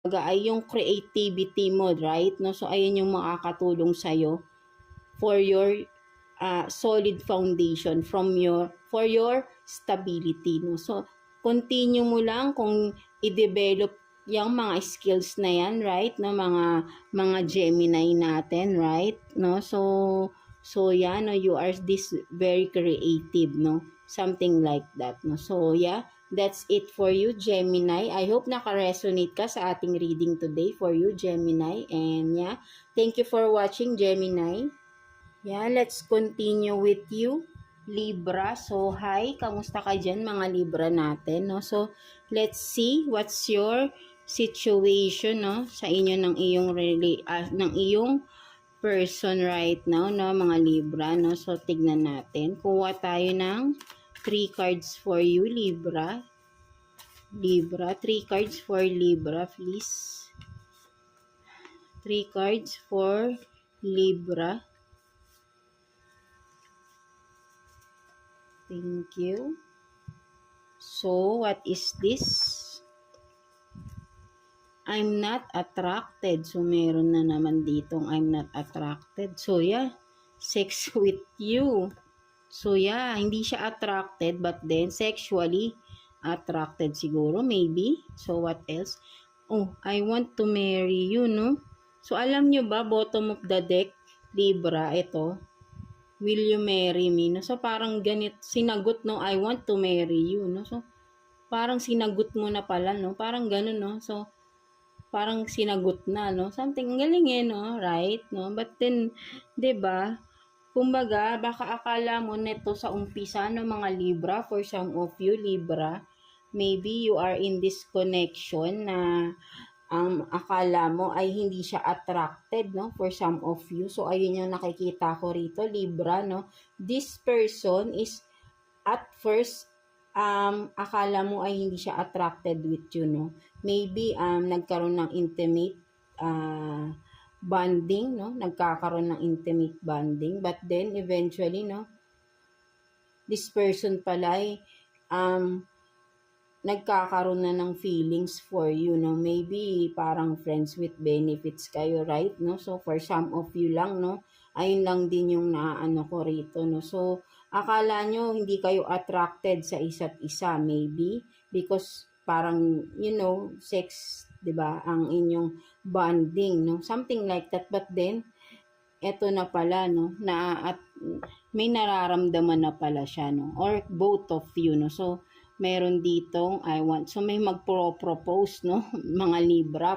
ay yung creativity mo, right? No? So, ayun yung makakatulong sa'yo for your solid foundation for your stability, no? So, continue mo lang kung i-develop yung mga skills na yan, right? No, mga Gemini natin, right? No? So yeah, no, you are this very creative, no? Something like that, no? So yeah, that's it for you, Gemini. I hope naka-resonate ka sa ating reading today for you, Gemini. And yeah, thank you for watching, Gemini. Yeah, let's continue with you, Libra. So, hi, kamusta ka dyan mga Libra natin, no? So, let's see what's your situation, no, sa inyo ng iyong person right now, no, mga Libra, no? So, tignan natin. Kuha tayo ng 3 cards for you, Libra. Libra, 3 cards for Libra, please. 3 cards for Libra. Thank you. So, what is this? I'm not attracted. So, meron na naman ditong I'm not attracted. So, yeah. Sex with you. So, yeah. Hindi siya attracted but then sexually attracted siguro. Maybe. So, what else? Oh, I want to marry you, no? So, alam nyo ba, bottom of the deck, Libra, ito. Will you marry me? No? So, parang ganit, sinagot, no? I want to marry you, no? So, parang sinagot mo na pala, no? Parang ganun, no? So, parang sinagot na, no? Something galing eh, no? Right? No? But then, 'di ba? Kumbaga, baka akala mo neto sa umpisa ng mga Libra, for some of you, Libra, maybe you are in this connection na akala mo ay hindi siya attracted, no, for some of you. So, ayun yung nakikita ko rito, Libra, no. This person is, at first, akala mo ay hindi siya attracted with you, no. Maybe, nagkaroon ng intimate bonding, no. Nagkakaroon ng intimate bonding. But then, eventually, no, this person pala ay, nagkakaroon na ng feelings for you, no? Maybe parang friends with benefits kayo, right? No? So, for some of you lang, no? Ayun lang din yung naano ko rito, no? So, akala nyo hindi kayo attracted sa isa't isa, maybe, because parang, you know, sex, 'di ba, ang inyong bonding, no? Something like that. But then, eto na pala, no? At may nararamdaman na pala siya, no? Or both of you, no? So, meron ditong I want. So, may magpro-propose, no? Mga Libra.